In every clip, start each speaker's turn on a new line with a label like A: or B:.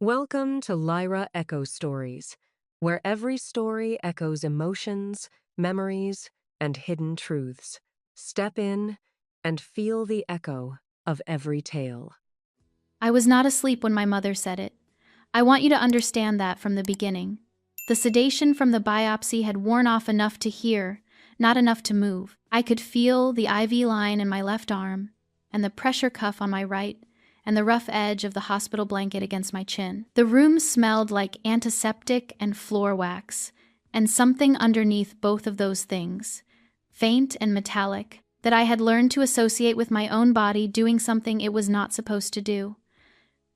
A: Welcome to Lyra Echo Stories, where every story echoes emotions, memories, and hidden truths. Step in and feel the echo of every tale.
B: I was not asleep when my mother said it. I want you to understand that from the beginning. The sedation from the biopsy had worn off enough to hear, not enough to move. I could feel the IV line in my left arm, and the pressure cuff on my right, and the rough edge of the hospital blanket against my chin. The room smelled like antiseptic and floor wax, and something underneath both of those things, faint and metallic, that I had learned to associate with my own body doing something it was not supposed to do.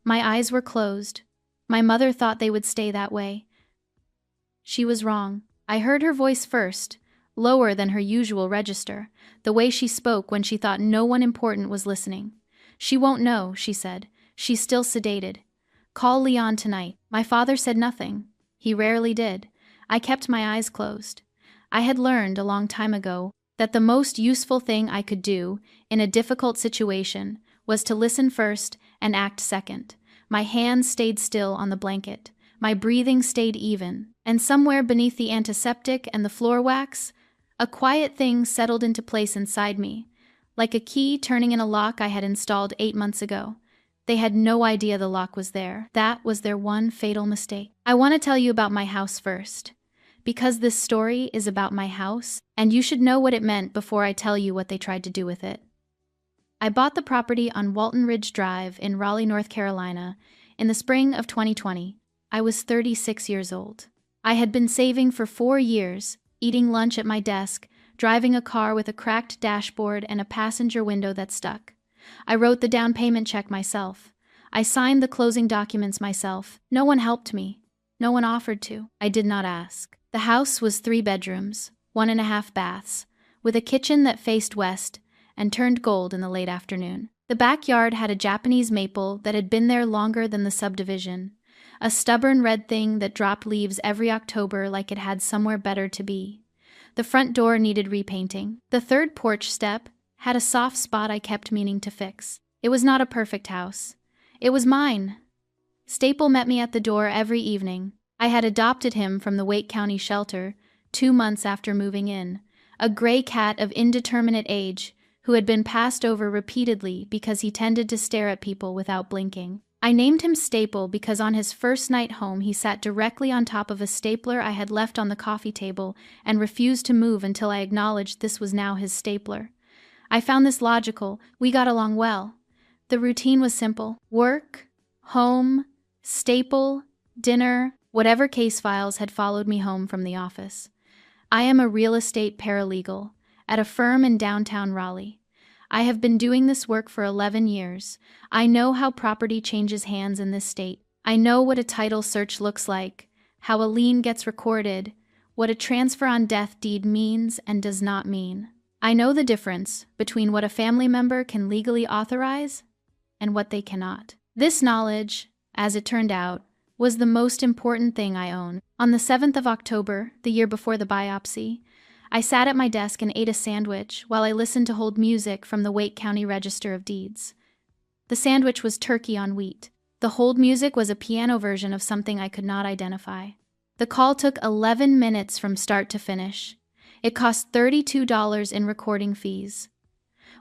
B: My eyes were closed. My mother thought they would stay that way. She was wrong. I heard her voice first, lower than her usual register, the way she spoke when she thought no one important was listening. "She won't know," she said. "She's still sedated. Call Leon tonight." My father said nothing. He rarely did. I kept my eyes closed. I had learned a long time ago that the most useful thing I could do in a difficult situation was to listen first and act second. My hands stayed still on the blanket. My breathing stayed even. And somewhere beneath the antiseptic and the floor wax, a quiet thing settled into place inside me, like a key turning in a lock I had installed 8 months ago. They had no idea the lock was there. That was their one fatal mistake. I want to tell you about my house first, because this story is about my house, and you should know what it meant before I tell you what they tried to do with it. I bought the property on Walton Ridge Drive in Raleigh, North Carolina, in the spring of 2020. I was 36 years old. I had been saving for 4 years, eating lunch at my desk, driving a car with a cracked dashboard and a passenger window that stuck. I wrote the down payment check myself. I signed the closing documents myself. No one helped me. No one offered to. I did not ask. The house was 3 bedrooms, 1.5 baths, with a kitchen that faced west and turned gold in the late afternoon. The backyard had a Japanese maple that had been there longer than the subdivision, a stubborn red thing that dropped leaves every October like it had somewhere better to be. The front door needed repainting. The third porch step had a soft spot I kept meaning to fix. It was not a perfect house. It was mine. Staple met me at the door every evening. I had adopted him from the Wake County shelter 2 months after moving in, a gray cat of indeterminate age who had been passed over repeatedly because he tended to stare at people without blinking. I named him Staple because on his first night home he sat directly on top of a stapler I had left on the coffee table and refused to move until I acknowledged this was now his stapler. I found this logical. We got along well. The routine was simple. Work, home, staple, dinner, whatever case files had followed me home from the office. I am a real estate paralegal at a firm in downtown Raleigh. I have been doing this work for 11 years. I know how property changes hands in this state. I know what a title search looks like, how a lien gets recorded, what a transfer on death deed means and does not mean. I know the difference between what a family member can legally authorize and what they cannot. This knowledge, as it turned out, was the most important thing I own. On the 7th of October, the year before the biopsy, I sat at my desk and ate a sandwich while I listened to hold music from the Wake County Register of Deeds. The sandwich was turkey on wheat. The hold music was a piano version of something I could not identify. The call took 11 minutes from start to finish. It cost $32 in recording fees.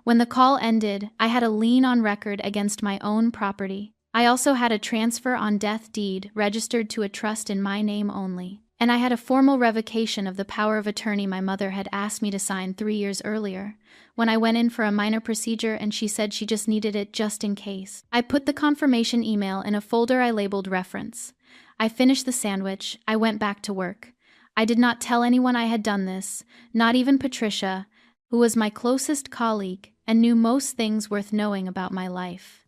B: When the call ended, I had a lien on record against my own property. I also had a transfer on death deed registered to a trust in my name only. And I had a formal revocation of the power of attorney my mother had asked me to sign 3 years earlier, when I went in for a minor procedure and she said she just needed it just in case. I put the confirmation email in a folder I labeled reference. I finished the sandwich. I went back to work. I did not tell anyone I had done this, not even Patricia, who was my closest colleague and knew most things worth knowing about my life.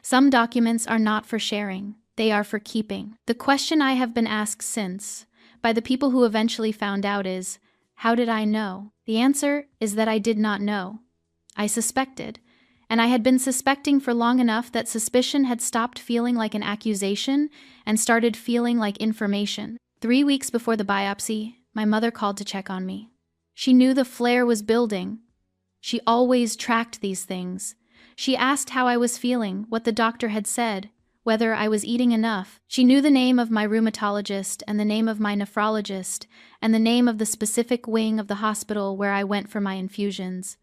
B: Some documents are not for sharing. They are for keeping. The question I have been asked since, by the people who eventually found out, is, how did I know? The answer is that I did not know. I suspected, and I had been suspecting for long enough that suspicion had stopped feeling like an accusation and started feeling like information. 3 weeks before the biopsy, my mother called to check on me. She knew the flare was building. She always tracked these things. She asked how I was feeling, what the doctor had said, whether I was eating enough. She knew the name of my rheumatologist and the name of my nephrologist and the name of the specific wing of the hospital where I went for my infusions.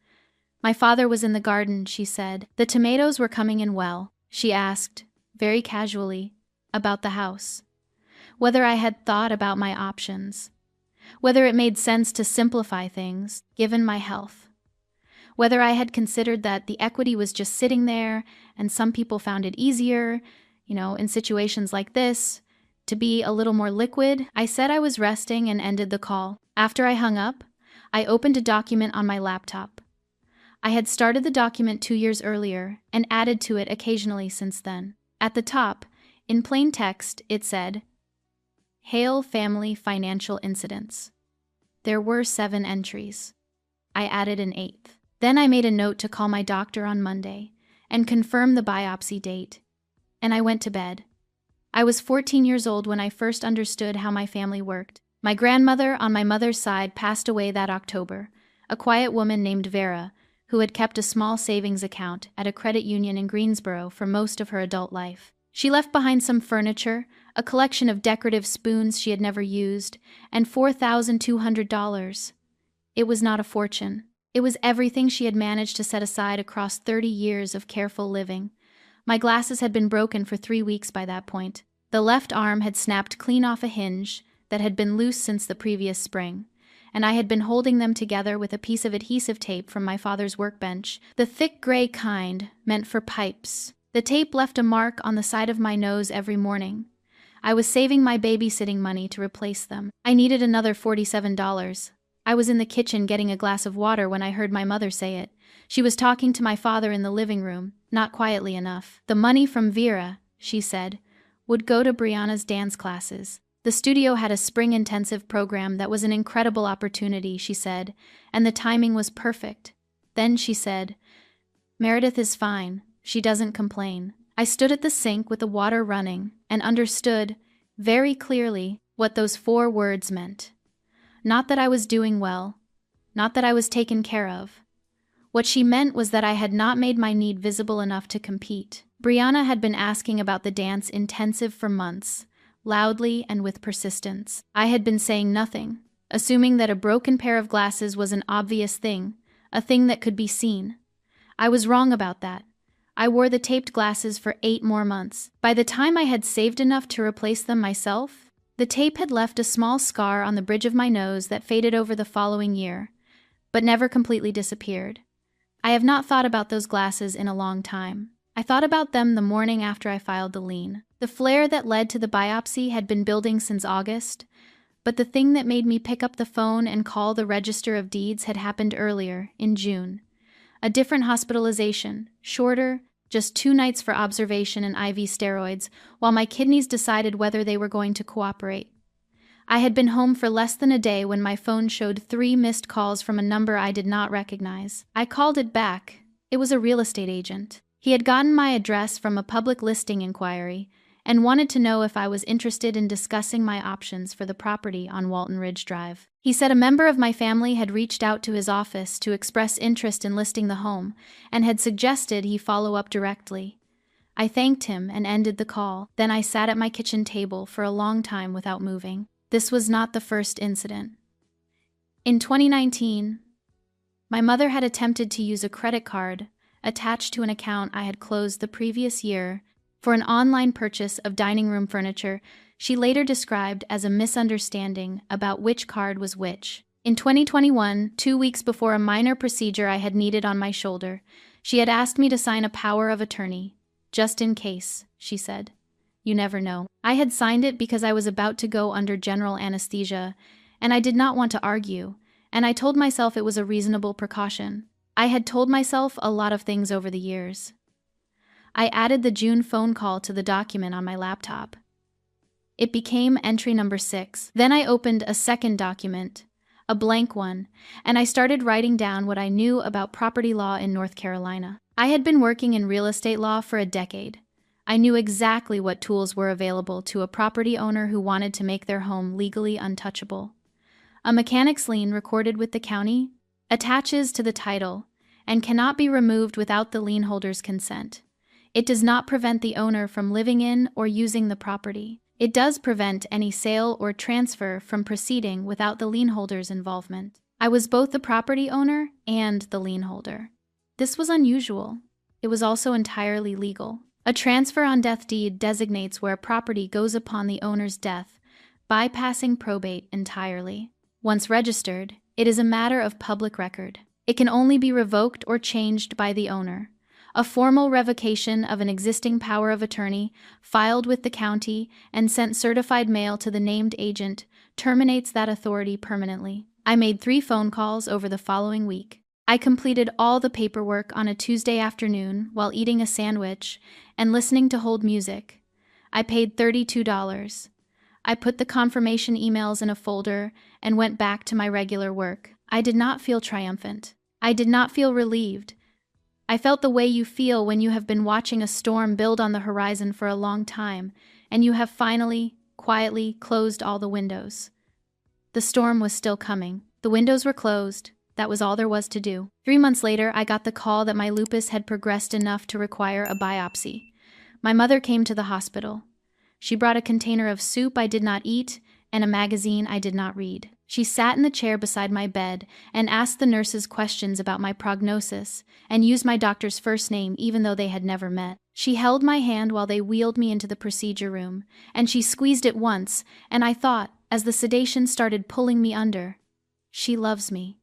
B: My father was in the garden, she said. The tomatoes were coming in well. She asked, very casually, about the house. Whether I had thought about my options. Whether it made sense to simplify things, given my health. Whether I had considered that the equity was just sitting there and some people found it easier, in situations like this, to be a little more liquid. I said I was resting and ended the call. After I hung up, I opened a document on my laptop. I had started the document 2 years earlier and added to it occasionally since then. At the top, in plain text, it said, Hale Family Financial Incidents. There were 7 entries. I added an 8th. Then I made a note to call my doctor on Monday and confirm the biopsy date, and I went to bed. I was 14 years old when I first understood how my family worked. My grandmother on my mother's side passed away that October, a quiet woman named Vera, who had kept a small savings account at a credit union in Greensboro for most of her adult life. She left behind some furniture, a collection of decorative spoons she had never used, and $4,200. It was not a fortune. It was everything she had managed to set aside across 30 years of careful living. My glasses had been broken for 3 weeks by that point. The left arm had snapped clean off a hinge that had been loose since the previous spring, and I had been holding them together with a piece of adhesive tape from my father's workbench, the thick gray kind meant for pipes. The tape left a mark on the side of my nose every morning. I was saving my babysitting money to replace them. I needed another $47. I was in the kitchen getting a glass of water when I heard my mother say it. She was talking to my father in the living room, not quietly enough. The money from Vera, she said, would go to Brianna's dance classes. The studio had a spring-intensive program that was an incredible opportunity, she said, and the timing was perfect. Then she said, Meredith is fine. She doesn't complain. I stood at the sink with the water running and understood, very clearly, what those 4 words meant. Not that I was doing well, not that I was taken care of. What she meant was that I had not made my need visible enough to compete. Brianna had been asking about the dance intensive for months, loudly and with persistence. I had been saying nothing, assuming that a broken pair of glasses was an obvious thing, a thing that could be seen. I was wrong about that. I wore the taped glasses for 8 more months. By the time I had saved enough to replace them myself, the tape had left a small scar on the bridge of my nose that faded over the following year, but never completely disappeared. I have not thought about those glasses in a long time. I thought about them the morning after I filed the lien. The flare that led to the biopsy had been building since August, but the thing that made me pick up the phone and call the Register of Deeds had happened earlier, in June. A different hospitalization, shorter, just 2 nights for observation and IV steroids, while my kidneys decided whether they were going to cooperate. I had been home for less than a day when my phone showed 3 missed calls from a number I did not recognize. I called it back. It was a real estate agent. He had gotten my address from a public listing inquiry and wanted to know if I was interested in discussing my options for the property on Walton Ridge Drive. He said a member of my family had reached out to his office to express interest in listing the home and had suggested he follow up directly. I thanked him and ended the call. Then I sat at my kitchen table for a long time without moving. This was not the first incident. In 2019, my mother had attempted to use a credit card attached to an account I had closed the previous year for an online purchase of dining room furniture she later described as a misunderstanding about which card was which. In 2021, 2 weeks before a minor procedure I had needed on my shoulder, she had asked me to sign a power of attorney. Just in case, she said. You never know. I had signed it because I was about to go under general anesthesia, and I did not want to argue, and I told myself it was a reasonable precaution. I had told myself a lot of things over the years. I added the June phone call to the document on my laptop. It became entry number 6. Then I opened a second document, a blank one, and I started writing down what I knew about property law in North Carolina. I had been working in real estate law for a decade. I knew exactly what tools were available to a property owner who wanted to make their home legally untouchable. A mechanic's lien recorded with the county attaches to the title and cannot be removed without the lien holder's consent. It does not prevent the owner from living in or using the property. It does prevent any sale or transfer from proceeding without the lien holder's involvement. I was both the property owner and the lien holder. This was unusual. It was also entirely legal. A transfer on death deed designates where a property goes upon the owner's death, bypassing probate entirely. Once registered, it is a matter of public record. It can only be revoked or changed by the owner. A formal revocation of an existing power of attorney, filed with the county and sent certified mail to the named agent, terminates that authority permanently. I made 3 phone calls over the following week. I completed all the paperwork on a Tuesday afternoon while eating a sandwich and listening to hold music. I paid $32. I put the confirmation emails in a folder and went back to my regular work. I did not feel triumphant. I did not feel relieved. I felt the way you feel when you have been watching a storm build on the horizon for a long time, and you have finally, quietly closed all the windows. The storm was still coming. The windows were closed. That was all there was to do. 3 months later, I got the call that my lupus had progressed enough to require a biopsy. My mother came to the hospital. She brought a container of soup I did not eat and a magazine I did not read. She sat in the chair beside my bed and asked the nurses questions about my prognosis and used my doctor's first name even though they had never met. She held my hand while they wheeled me into the procedure room, and she squeezed it once, and I thought, as the sedation started pulling me under, she loves me.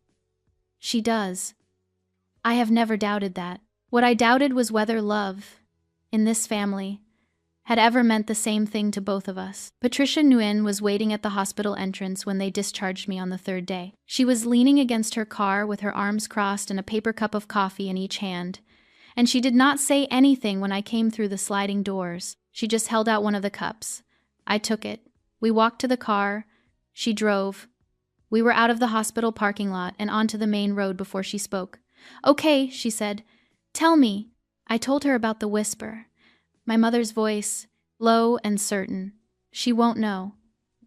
B: She does. I have never doubted that. What I doubted was whether love, in this family, had ever meant the same thing to both of us. Patricia Nguyen was waiting at the hospital entrance when they discharged me on the 3rd day. She was leaning against her car with her arms crossed and a paper cup of coffee in each hand, and she did not say anything when I came through the sliding doors. She just held out one of the cups. I took it. We walked to the car. She drove. We were out of the hospital parking lot and onto the main road before she spoke. "Okay," she said. "Tell me." I told her about the whisper. My mother's voice, low and certain. "She won't know.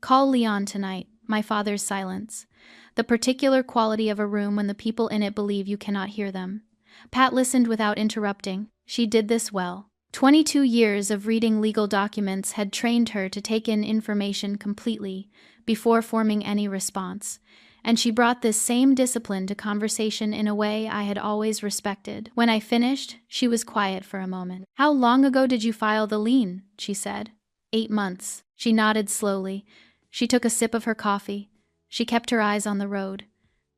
B: Call Leon tonight." My father's silence. The particular quality of a room when the people in it believe you cannot hear them. Pat listened without interrupting. She did this well. 22 years of reading legal documents had trained her to take in information completely before forming any response, and she brought this same discipline to conversation in a way I had always respected. When I finished, she was quiet for a moment. "How long ago did you file the lien?" she said. 8 months. She nodded slowly. She took a sip of her coffee. She kept her eyes on the road.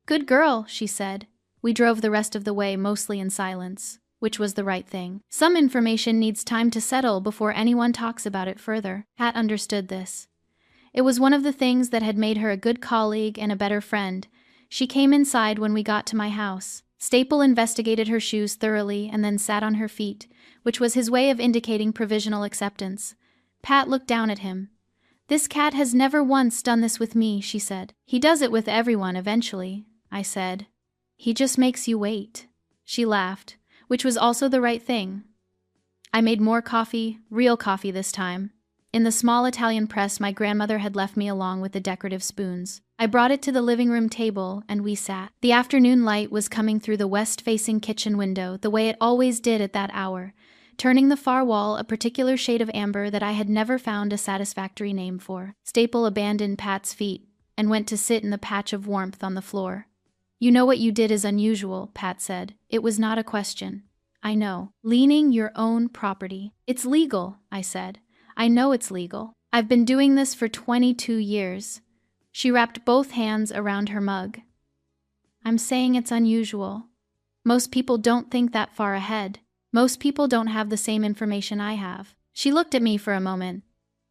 B: "Good girl," she said. We drove the rest of the way mostly in silence, which was the right thing. Some information needs time to settle before anyone talks about it further. Pat understood this. It was one of the things that had made her a good colleague and a better friend. She came inside when we got to my house. Staple investigated her shoes thoroughly and then sat on her feet, which was his way of indicating provisional acceptance. Pat looked down at him. "This cat has never once done this with me," she said. "He does it with everyone eventually," I said. "He just makes you wait." She laughed, which was also the right thing. I made more coffee, real coffee this time. In the small Italian press my grandmother had left me along with the decorative spoons. I brought it to the living room table, and we sat. The afternoon light was coming through the west-facing kitchen window the way it always did at that hour, turning the far wall a particular shade of amber that I had never found a satisfactory name for. Staple abandoned Pat's feet and went to sit in the patch of warmth on the floor. "You know what you did is unusual," Pat said. "It was not a question." "I know. Leaning your own property. It's legal," I said. "I know it's legal. I've been doing this for 22 years. She wrapped both hands around her mug. "I'm saying it's unusual. Most people don't think that far ahead. Most people don't have the same information I have." She looked at me for a moment.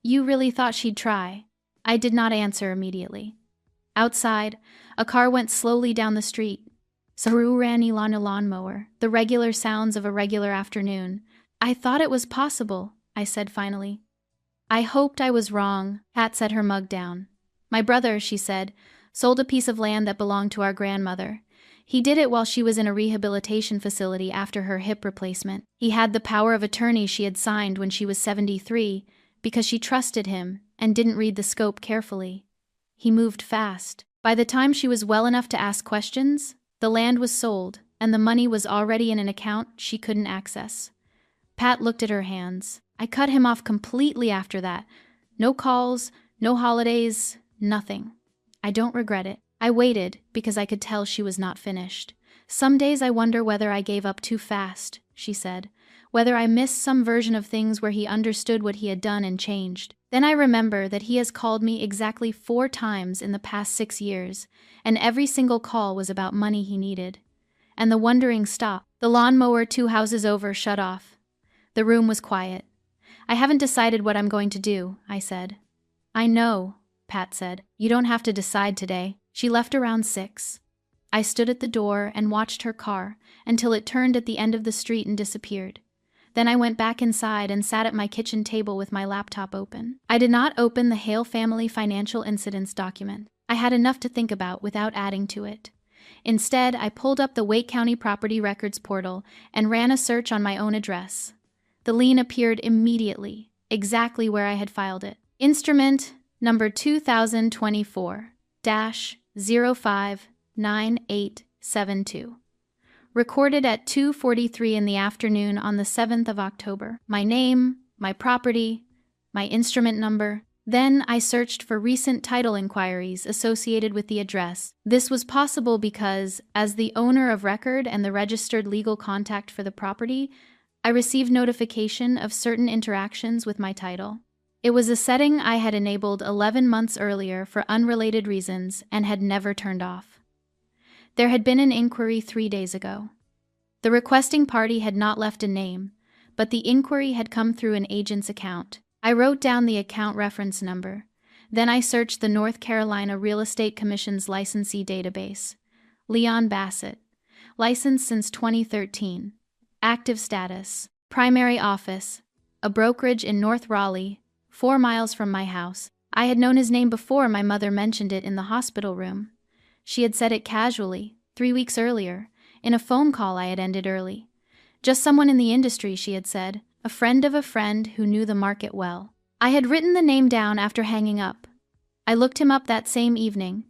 B: "You really thought she'd try?" I did not answer immediately. Outside, a car went slowly down the street. Saru ran on a lawnmower, the regular sounds of a regular afternoon. "I thought it was possible," I said finally. "I hoped I was wrong." Pat set her mug down. "My brother," she said, "sold a piece of land that belonged to our grandmother. He did it while she was in a rehabilitation facility after her hip replacement. He had the power of attorney she had signed when she was 73 because she trusted him and didn't read the scope carefully. He moved fast. By the time she was well enough to ask questions, the land was sold and the money was already in an account she couldn't access. Pat looked at her hands. I cut him off completely after that. No calls, no holidays, nothing. I don't regret it. I waited because I could tell she was not finished. Some days I wonder whether I gave up too fast, she said. Whether I missed some version of things where he understood what he had done and changed. Then I remember that he has called me exactly 4 times in the past 6 years, and every single call was about money he needed. And the wondering stopped. The lawnmower 2 houses over shut off. The room was quiet. I haven't decided what I'm going to do, I said. I know, Pat said. You don't have to decide today. She left around 6. I stood at the door and watched her car until it turned at the end of the street and disappeared. Then I went back inside and sat at my kitchen table with my laptop open. I did not open the Hale family financial incidents document. I had enough to think about without adding to it. Instead, I pulled up the Wake County Property Records portal and ran a search on my own address. The lien appeared immediately, exactly where I had filed it. Instrument number 2024-059872. Recorded at 2:43 in the afternoon on the 7th of October. My name, my property, my instrument number. Then I searched for recent title inquiries associated with the address. This was possible because, as the owner of record and the registered legal contact for the property, I received notification of certain interactions with my title. It was a setting I had enabled 11 months earlier for unrelated reasons and had never turned off. There had been an inquiry 3 days ago. The requesting party had not left a name, but the inquiry had come through an agent's account. I wrote down the account reference number. Then I searched the North Carolina Real Estate Commission's licensee database. Leon Bassett. Licensed since 2013. Active status. Primary office. A brokerage in North Raleigh, 4 miles from my house. I had known his name before my mother mentioned it in the hospital room. She had said it casually, 3 weeks earlier, in a phone call I had ended early. Just someone in the industry, she had said, a friend of a friend who knew the market well. I had written the name down after hanging up. I looked him up that same evening.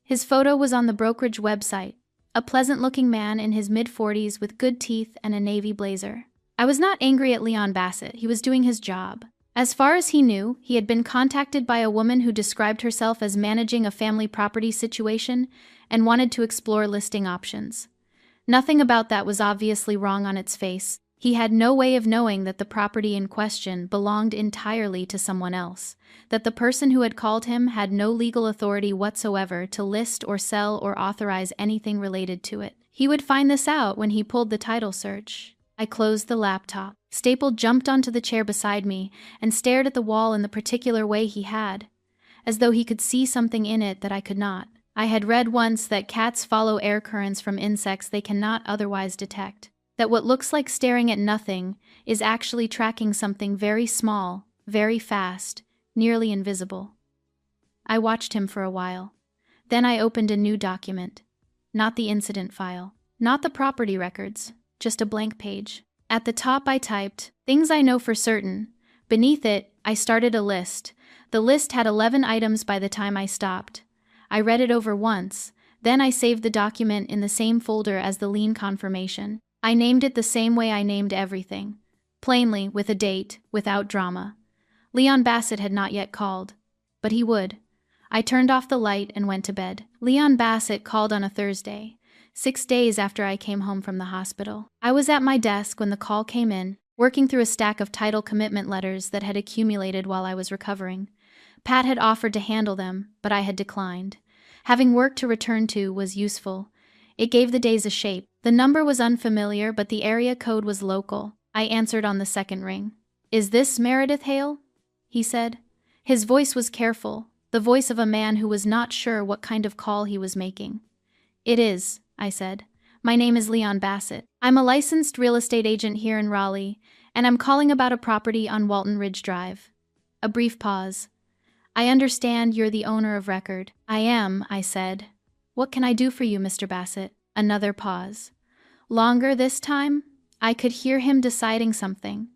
B: His photo was on the brokerage website, a pleasant-looking man in his mid-40s with good teeth and a navy blazer. I was not angry at Leon Bassett. He was doing his job. As far as he knew, he had been contacted by a woman who described herself as managing a family property situation and wanted to explore listing options. Nothing about that was obviously wrong on its face. He had no way of knowing that the property in question belonged entirely to someone else, that the person who had called him had no legal authority whatsoever to list or sell or authorize anything related to it. He would find this out when he pulled the title search. I closed the laptop. Staple jumped onto the chair beside me and stared at the wall in the particular way he had, as though he could see something in it that I could not. I had read once that cats follow air currents from insects they cannot otherwise detect, that what looks like staring at nothing is actually tracking something very small, very fast, nearly invisible. I watched him for a while. Then I opened a new document. Not the incident file, not the property records, just a blank page. At the top I typed, "Things I know for certain." Beneath it, I started a list. The list had 11 items by the time I stopped. I read it over once, then I saved the document in the same folder as the lien confirmation. I named it the same way I named everything. Plainly, with a date, without drama. Leon Bassett had not yet called. But he would. I turned off the light and went to bed. Leon Bassett called on a Thursday, 6 days after I came home from the hospital. I was at my desk when the call came in, working through a stack of title commitment letters that had accumulated while I was recovering. Pat had offered to handle them, but I had declined. Having work to return to was useful. It gave the days a shape. The number was unfamiliar, but the area code was local. I answered on the second ring. "Is this Meredith Hale?" he said. His voice was careful, the voice of a man who was not sure what kind of call he was making. "It is," I said. "My name is Leon Bassett. I'm a licensed real estate agent here in Raleigh, and I'm calling about a property on Walton Ridge Drive." A brief pause. "I understand you're the owner of record." "I am," I said. "What can I do for you, Mr. Bassett?" Another pause. Longer this time. I could hear him deciding something.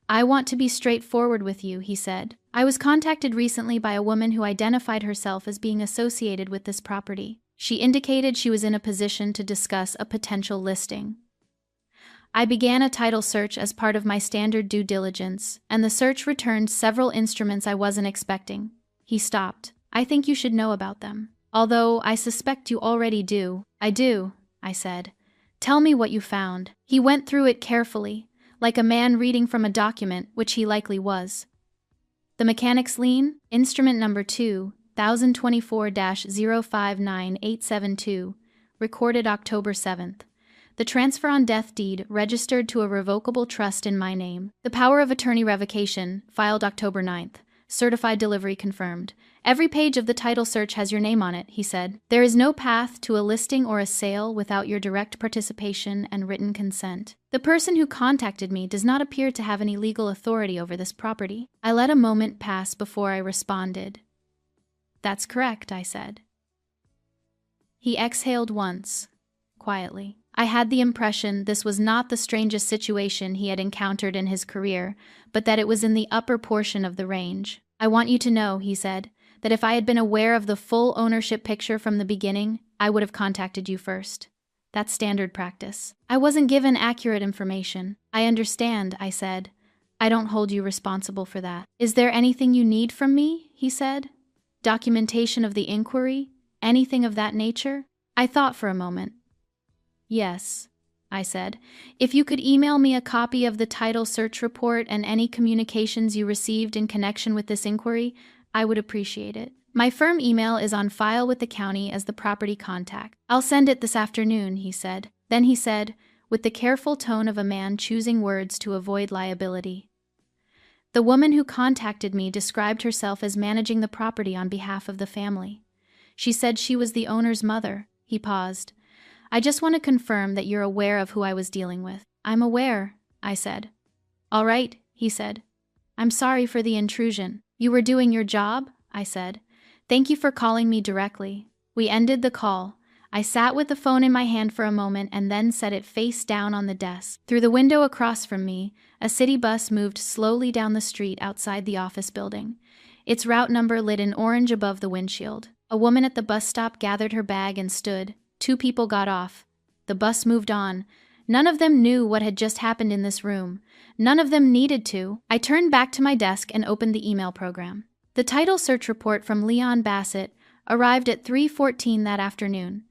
B: "I want to be straightforward with you," he said. "I was contacted recently by a woman who identified herself as being associated with this property. She indicated she was in a position to discuss a potential listing. I began a title search as part of my standard due diligence, and the search returned several instruments I wasn't expecting. He stopped. I think you should know about them. Although I suspect you already do. I do, I said. Tell me what you found. He went through it carefully, like a man reading from a document, which he likely was. The mechanic's lien, instrument number 2024-059872, recorded October 7th. The transfer on death deed registered to a revocable trust in my name. The power of attorney revocation, filed October 9th. Certified delivery confirmed. Every page of the title search has your name on it, he said. There is no path to a listing or a sale without your direct participation and written consent. The person who contacted me does not appear to have any legal authority over this property. I let a moment pass before I responded. That's correct, I said. He exhaled once, quietly. I had the impression this was not the strangest situation he had encountered in his career, but that it was in the upper portion of the range. I want you to know, he said, that if I had been aware of the full ownership picture from the beginning, I would have contacted you first. That's standard practice. I wasn't given accurate information. I understand, I said. I don't hold you responsible for that. Is there anything you need from me? He said. Documentation of the inquiry? Anything of that nature? I thought for a moment. Yes, I said. If you could email me a copy of the title search report and any communications you received in connection with this inquiry, I would appreciate it. My firm email is on file with the county as the property contact. I'll send it this afternoon, he said. Then he said, with the careful tone of a man choosing words to avoid liability. The woman who contacted me described herself as managing the property on behalf of the family. She said she was the owner's mother. He paused. I just want to confirm that you're aware of who I was dealing with. I'm aware, I said. All right, he said. I'm sorry for the intrusion. You were doing your job, I said. Thank you for calling me directly. We ended the call. I sat with the phone in my hand for a moment and then set it face down on the desk. Through the window across from me, a city bus moved slowly down the street outside the office building. Its route number lit in orange above the windshield. A woman at the bus stop gathered her bag and stood. 2 people got off. The bus moved on. None of them knew what had just happened in this room. None of them needed to. I turned back to my desk and opened the email program. The title search report from Leon Bassett arrived at 3:14 that afternoon.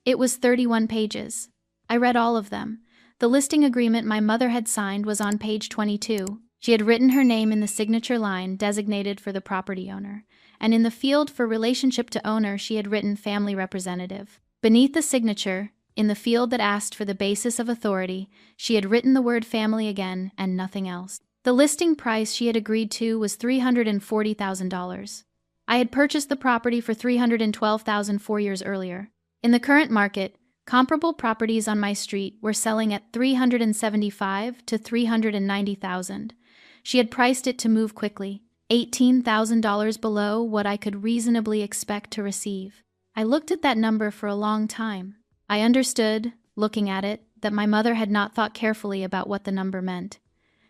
B: It was 31 pages. I read all of them. The listing agreement my mother had signed was on page 22. She had written her name in the signature line designated for the property owner, and in the field for relationship to owner she had written family representative. Beneath the signature, in the field that asked for the basis of authority, she had written the word family again and nothing else. The listing price she had agreed to was $340,000. I had purchased the property for $312,000 4 years earlier. In the current market, comparable properties on my street were selling at $375,000 to $390,000. She had priced it to move quickly, $18,000 below what I could reasonably expect to receive. I looked at that number for a long time. I understood, looking at it, that my mother had not thought carefully about what the number meant.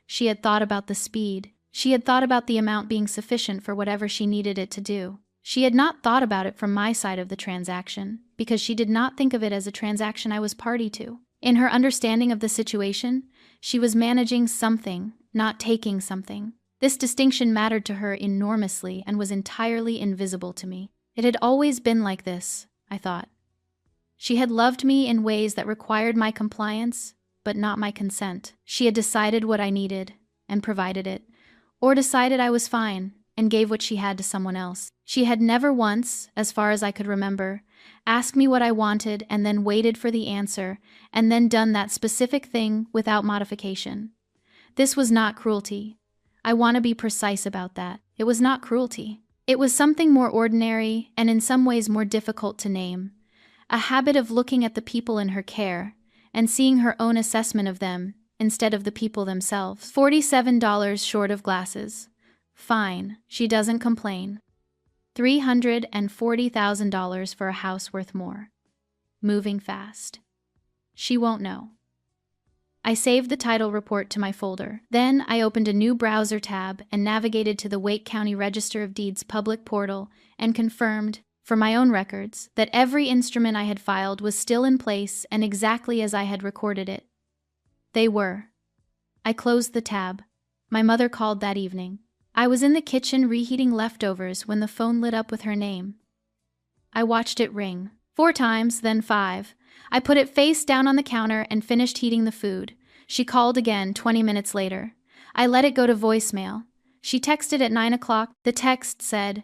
B: She had thought about the speed. She had thought about the amount being sufficient for whatever she needed it to do. She had not thought about it from my side of the transaction, because she did not think of it as a transaction I was party to. In her understanding of the situation, she was managing something, not taking something. This distinction mattered to her enormously and was entirely invisible to me. It had always been like this, I thought. She had loved me in ways that required my compliance, but not my consent. She had decided what I needed and provided it, or decided I was fine and gave what she had to someone else. She had never once, as far as I could remember, asked me what I wanted and then waited for the answer and then done that specific thing without modification. This was not cruelty. I want to be precise about that. It was not cruelty. It was something more ordinary and in some ways more difficult to name. A habit of looking at the people in her care and seeing her own assessment of them instead of the people themselves. $47 short of glasses. Fine, she doesn't complain. $340,000 for a house worth more. Moving fast. She won't know. I saved the title report to my folder. Then I opened a new browser tab and navigated to the Wake County Register of Deeds public portal and confirmed, for my own records, that every instrument I had filed was still in place and exactly as I had recorded it. They were. I closed the tab. My mother called that evening. I was in the kitchen reheating leftovers when the phone lit up with her name. I watched it ring. 4 times, then 5. I put it face down on the counter and finished heating the food. She called again 20 minutes later. I let it go to voicemail. She texted at 9 o'clock. The text said,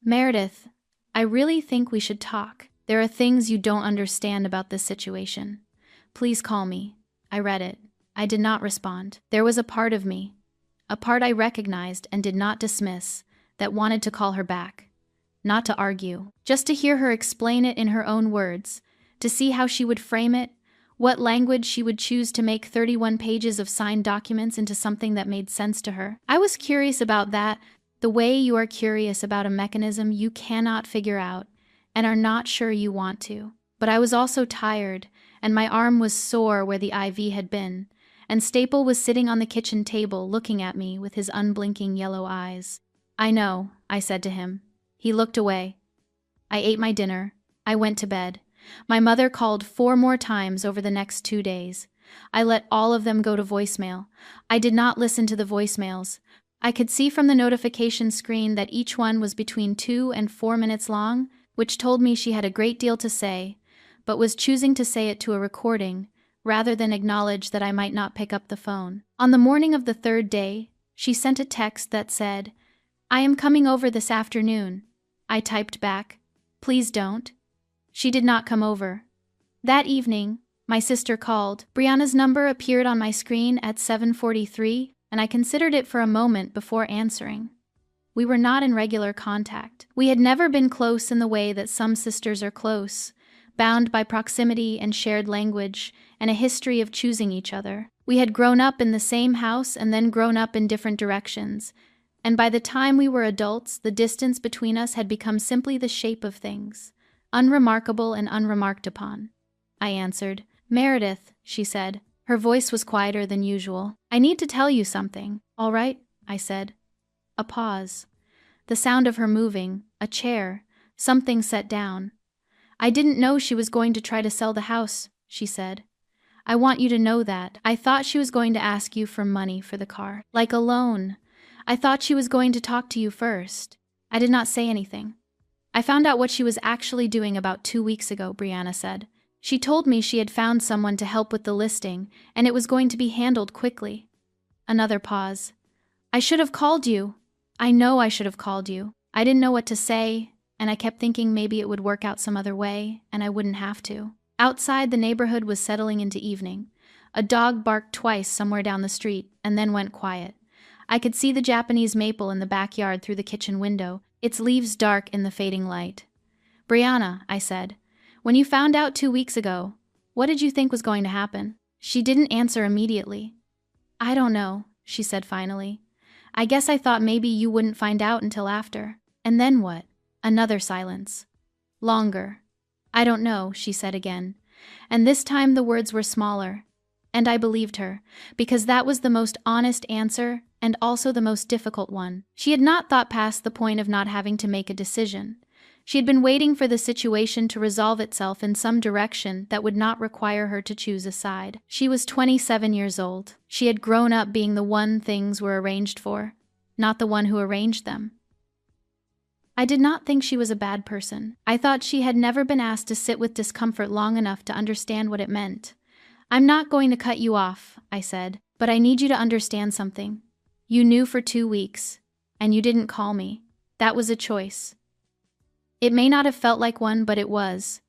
B: "Meredith, I really think we should talk. There are things you don't understand about this situation. Please call me." I read it. I did not respond. There was a part of me, a part I recognized and did not dismiss, that wanted to call her back. Not to argue, just to hear her explain it in her own words, to see how she would frame it, what language she would choose to make 31 pages of signed documents into something that made sense to her. I was curious about that, the way you are curious about a mechanism you cannot figure out and are not sure you want to. But I was also tired, and my arm was sore where the IV had been, and Staple was sitting on the kitchen table looking at me with his unblinking yellow eyes. "I know," I said to him. He looked away. I ate my dinner. I went to bed. My mother called 4 more times over the next 2 days. I let all of them go to voicemail. I did not listen to the voicemails. I could see from the notification screen that each one was between 2 and 4 minutes long, which told me she had a great deal to say, but was choosing to say it to a recording, rather than acknowledge that I might not pick up the phone. On the morning of the 3rd day, she sent a text that said, "I am coming over this afternoon." I typed back, "Please don't." She did not come over. That evening, my sister called. Brianna's number appeared on my screen at 7:43, and I considered it for a moment before answering. We were not in regular contact. We had never been close in the way that some sisters are close, bound by proximity and shared language and a history of choosing each other. We had grown up in the same house and then grown up in different directions, and by the time we were adults, the distance between us had become simply the shape of things, unremarkable and unremarked upon. I answered. "Meredith," she said. Her voice was quieter than usual. "I need to tell you something." "All right," I said. A pause. The sound of her moving, a chair, something set down. "I didn't know she was going to try to sell the house," she said. "I want you to know that. I thought she was going to ask you for money for the car. Like a loan. I thought she was going to talk to you first." I did not say anything. "I found out what she was actually doing about 2 weeks ago," Brianna said. "She told me she had found someone to help with the listing, and it was going to be handled quickly." Another pause. "I should have called you. I know I should have called you. I didn't know what to say, and I kept thinking maybe it would work out some other way, and I wouldn't have to." Outside, the neighborhood was settling into evening. A dog barked twice somewhere down the street, and then went quiet. I could see the Japanese maple in the backyard through the kitchen window, its leaves dark in the fading light. "Brianna," I said, "when you found out 2 weeks ago, what did you think was going to happen?" She didn't answer immediately. "I don't know," she said finally. "I guess I thought maybe you wouldn't find out until after." "And then what?" Another silence. Longer. "I don't know," she said again. And this time the words were smaller. And I believed her, because that was the most honest answer and also the most difficult one. She had not thought past the point of not having to make a decision. She had been waiting for the situation to resolve itself in some direction that would not require her to choose a side. She was 27 years old. She had grown up being the one things were arranged for, not the one who arranged them. I did not think she was a bad person. I thought she had never been asked to sit with discomfort long enough to understand what it meant. "I'm not going to cut you off," I said, "but I need you to understand something. You knew for 2 weeks, and you didn't call me. That was a choice. It may not have felt like one, but it was.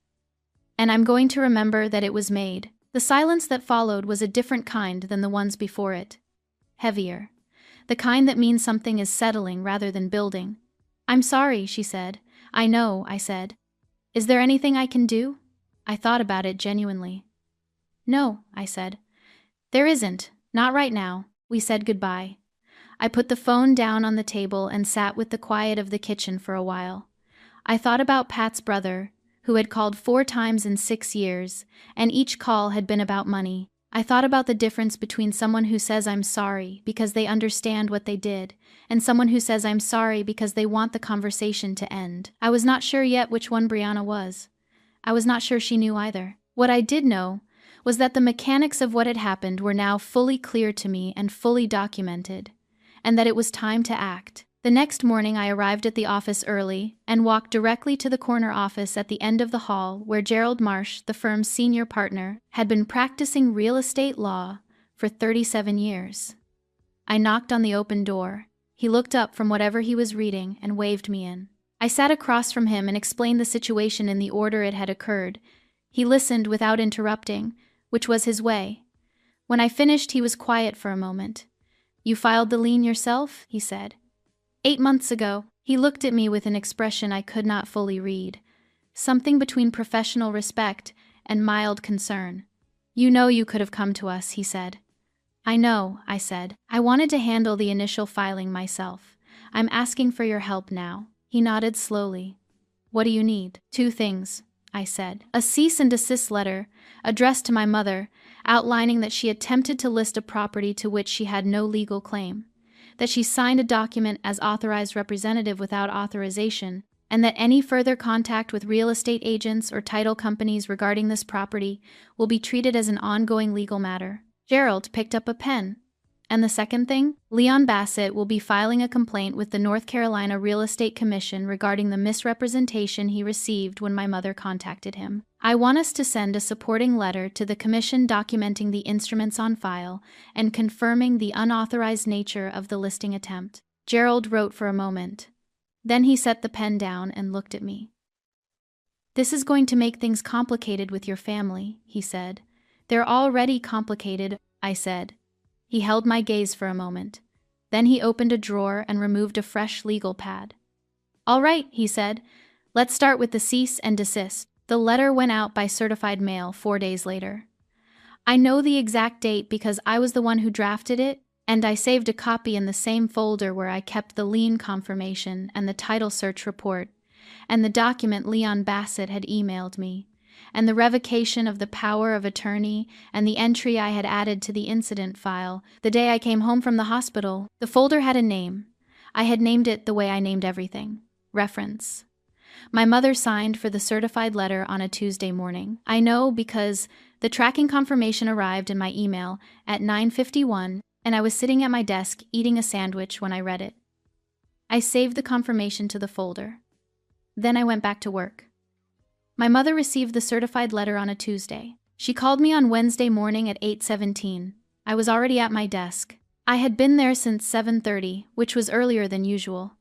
B: And I'm going to remember that it was made." The silence that followed was a different kind than the ones before it. Heavier. The kind that means something is settling rather than building. "I'm sorry," she said. "I know," I said. "Is there anything I can do?" I thought about it genuinely. "No," I said. "There isn't. Not right now." We said goodbye. I put the phone down on the table and sat with the quiet of the kitchen for a while. I thought about Pat's brother, who had called 4 times in 6 years, and each call had been about money. I thought about the difference between someone who says I'm sorry because they understand what they did, and someone who says I'm sorry because they want the conversation to end. I was not sure yet which one Brianna was. I was not sure she knew either. What I did know was that the mechanics of what had happened were now fully clear to me and fully documented, and that it was time to act. The next morning I arrived at the office early and walked directly to the corner office at the end of the hall where Gerald Marsh, the firm's senior partner, had been practicing real estate law for 37 years. I knocked on the open door. He looked up from whatever he was reading and waved me in. I sat across from him and explained the situation in the order it had occurred. He listened without interrupting, which was his way. When I finished, he was quiet for a moment. "You filed the lien yourself?" he said. 8 months ago." He looked at me with an expression I could not fully read, something between professional respect and mild concern. "You know you could have come to us," he said. "I know," I said. "I wanted to handle the initial filing myself. I'm asking for your help now." He nodded slowly. "What do you need?" "Two things," I said. "A cease and desist letter, addressed to my mother, outlining that she attempted to list a property to which she had no legal claim, that she signed a document as authorized representative without authorization, and that any further contact with real estate agents or title companies regarding this property will be treated as an ongoing legal matter." Gerald picked up a pen. "And the second thing? Leon Bassett will be filing a complaint with the North Carolina Real Estate Commission regarding the misrepresentation he received when my mother contacted him. I want us to send a supporting letter to the commission documenting the instruments on file and confirming the unauthorized nature of the listing attempt." Gerald wrote for a moment. Then he set the pen down and looked at me. "This is going to make things complicated with your family," he said. "They're already complicated," I said. He held my gaze for a moment. Then he opened a drawer and removed a fresh legal pad. "All right," he said. "Let's start with the cease and desist." The letter went out by certified mail 4 days later. I know the exact date because I was the one who drafted it, and I saved a copy in the same folder where I kept the lien confirmation and the title search report, and the document Leon Bassett had emailed me, and the revocation of the power of attorney, and the entry I had added to the incident file the day I came home from the hospital. The folder had a name. I had named it the way I named everything: reference. My mother signed for the certified letter on a Tuesday morning. I know because the tracking confirmation arrived in my email at 9:51, and I was sitting at my desk eating a sandwich when I read it. I saved the confirmation to the folder. Then I went back to work. My mother received the certified letter on a Tuesday. She called me on Wednesday morning at 8:17. I was already at my desk. I had been there since 7:30, which was earlier than usual,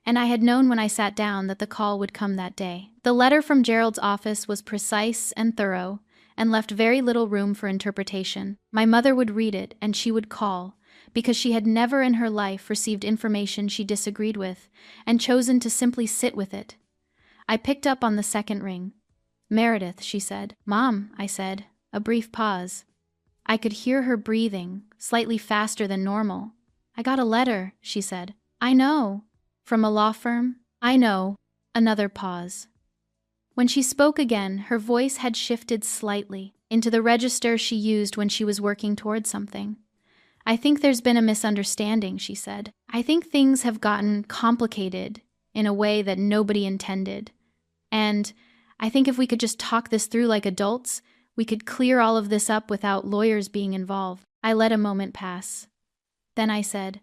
B: and I had known when I sat down that the call would come that day. The letter from Gerald's office was precise and thorough, and left very little room for interpretation. My mother would read it, and she would call, because she had never in her life received information she disagreed with, and chosen to simply sit with it. I picked up on the second ring. "Meredith," she said. "Mom," I said. A brief pause. I could hear her breathing, slightly faster than normal. "I got a letter," she said. "I know." "From a law firm?" "I know." Another pause. When she spoke again, her voice had shifted slightly into the register she used when she was working toward something. "I think there's been a misunderstanding," she said. "I think things have gotten complicated in a way that nobody intended. And I think if we could just talk this through like adults, we could clear all of this up without lawyers being involved." I let a moment pass. Then I said,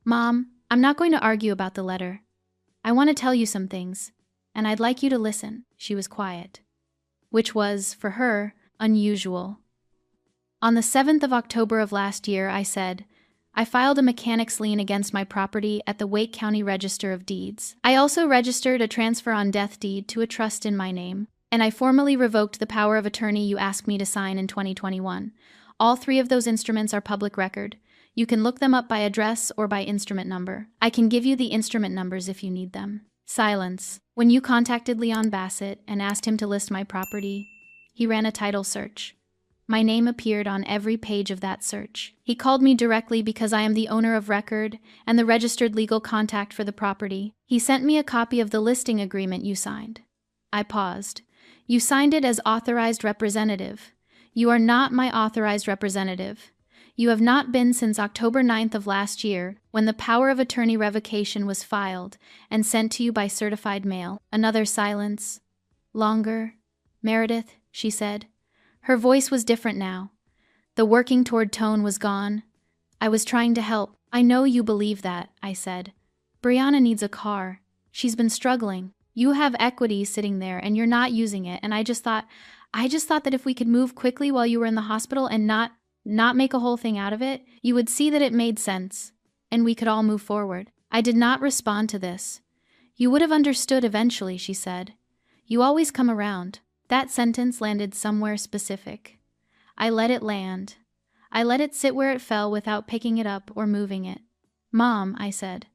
B: "Mom, I'm not going to argue about the letter. I want to tell you some things, and I'd like you to listen." She was quiet, which was, for her, unusual. "On the 7th of October of last year," I said, "I filed a mechanics lien against my property at the Wake County Register of Deeds. I also registered a transfer on death deed to a trust in my name, and I formally revoked the power of attorney you asked me to sign in 2021. All 3 of those instruments are public record. You can look them up by address or by instrument number. I can give you the instrument numbers if you need them." Silence. "When you contacted Leon Bassett and asked him to list my property, he ran a title search. My name appeared on every page of that search. He called me directly because I am the owner of record and the registered legal contact for the property. He sent me a copy of the listing agreement you signed." I paused. "You signed it as authorized representative. You are not my authorized representative. You have not been since October 9th of last year, when the power of attorney revocation was filed and sent to you by certified mail." Another silence. "Longer. Meredith," she said. Her voice was different now. The working toward tone was gone. I was trying to help. I know you believe that, I said. Brianna needs a car. She's been struggling. You have equity sitting there and you're not using it, and I just thought that if we could move quickly while you were in the hospital and not make a whole thing out of it, you would see that it made sense, and we could all move forward. I did not respond to this. You would have understood eventually, she said. You always come around. That sentence landed somewhere specific. I let it land. I let it sit where it fell without picking it up or moving it. Mom, I said,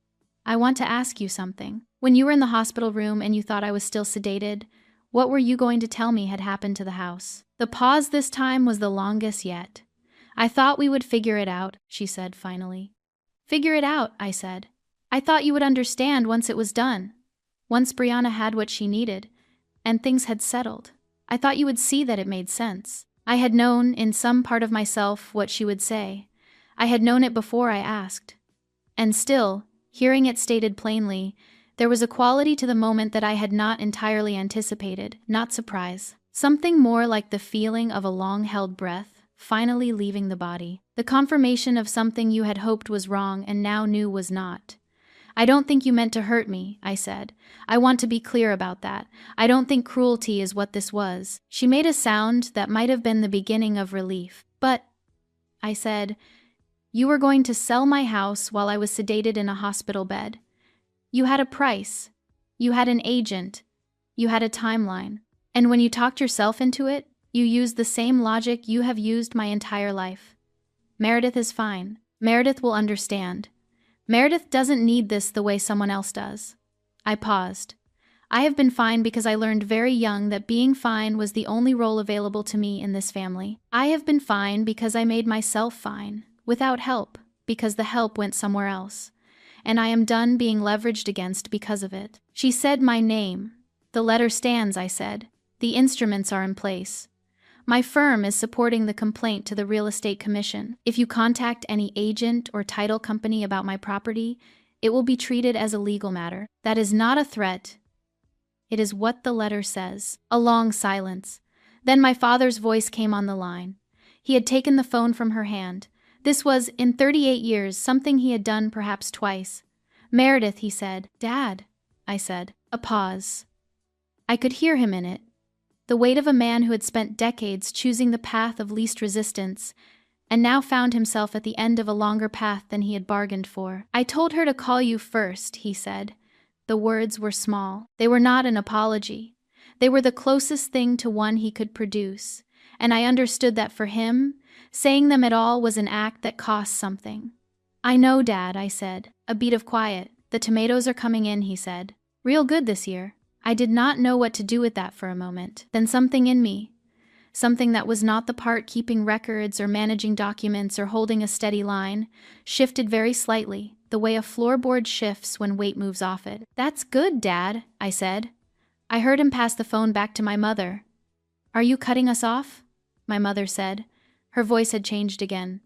B: I want to ask you something. When you were in the hospital room and you thought I was still sedated, what were you going to tell me had happened to the house? The pause this time was the longest yet. I thought we would figure it out, she said finally. Figure it out, I said. I thought you would understand once it was done. Once Brianna had what she needed, and things had settled. I thought you would see that it made sense. I had known, in some part of myself, what she would say. I had known it before I asked. And still, hearing it stated plainly, there was a quality to the moment that I had not entirely anticipated, not surprise. Something more like the feeling of a long-held breath, finally leaving the body. The confirmation of something you had hoped was wrong and now knew was not. I don't think you meant to hurt me, I said. I want to be clear about that. I don't think cruelty is what this was. She made a sound that might have been the beginning of relief. But, I said, you were going to sell my house while I was sedated in a hospital bed. You had a price. You had an agent. You had a timeline. And when you talked yourself into it, you used the same logic you have used my entire life. Meredith is fine. Meredith will understand. Meredith doesn't need this the way someone else does. I paused. I have been fine because I learned very young that being fine was the only role available to me in this family. I have been fine because I made myself fine, without help, because the help went somewhere else. And I am done being leveraged against because of it. She said my name. The letter stands, I said. The instruments are in place. My firm is supporting the complaint to the Real Estate Commission. If you contact any agent or title company about my property, it will be treated as a legal matter. That is not a threat. It is what the letter says. A long silence. Then my father's voice came on the line. He had taken the phone from her hand. This was, in 38 years, something he had done perhaps twice. Meredith, he said. Dad, I said. A pause. I could hear him in it. The weight of a man who had spent decades choosing the path of least resistance, and now found himself at the end of a longer path than he had bargained for. I told her to call you first, he said. The words were small. They were not an apology. They were the closest thing to one he could produce, and I understood that for him, saying them at all was an act that cost something. I know, Dad, I said. A beat of quiet. The tomatoes are coming in, he said. Real good this year. I did not know what to do with that for a moment. Then something in me, something that was not the part keeping records or managing documents or holding a steady line, shifted very slightly, the way a floorboard shifts when weight moves off it. That's good, Dad, I said. I heard him pass the phone back to my mother. Are you cutting us off? My mother said. Her voice had changed again.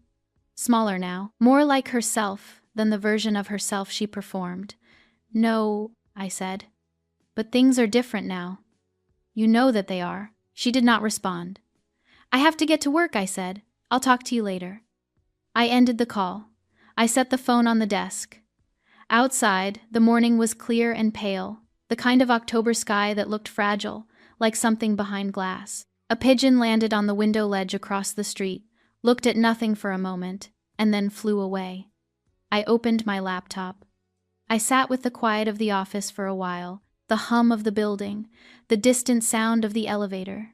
B: Smaller now, more like herself than the version of herself she performed. No, I said. But things are different now. You know that they are. She did not respond. I have to get to work, I said. I'll talk to you later. I ended the call. I set the phone on the desk. Outside, the morning was clear and pale, the kind of October sky that looked fragile, like something behind glass. A pigeon landed on the window ledge across the street, looked at nothing for a moment, and then flew away. I opened my laptop. I sat with the quiet of the office for a while, the hum of the building, the distant sound of the elevator.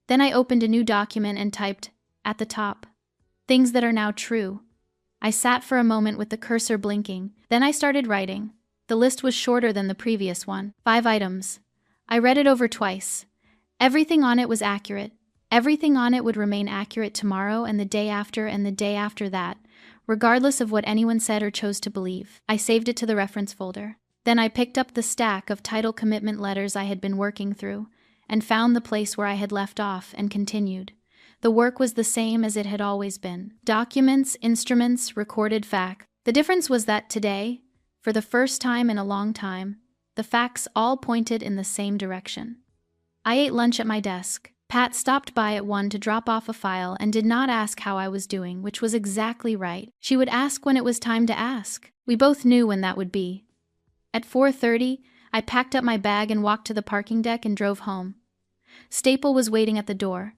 B: Then I opened a new document and typed, at the top, things that are now true. I sat for a moment with the cursor blinking, then I started writing. The list was shorter than the previous one, 5 items. I read it over twice. Everything on it was accurate. Everything on it would remain accurate tomorrow and the day after and the day after that, regardless of what anyone said or chose to believe. I saved it to the reference folder. Then I picked up the stack of title commitment letters I had been working through, and found the place where I had left off and continued. The work was the same as it had always been. Documents, instruments, recorded facts. The difference was that today, for the first time in a long time, the facts all pointed in the same direction. I ate lunch at my desk, Pat stopped by at 1 to drop off a file and did not ask how I was doing, which was exactly right. She would ask when it was time to ask. We both knew when that would be. At 4:30, I packed up my bag and walked to the parking deck and drove home. Staple was waiting at the door.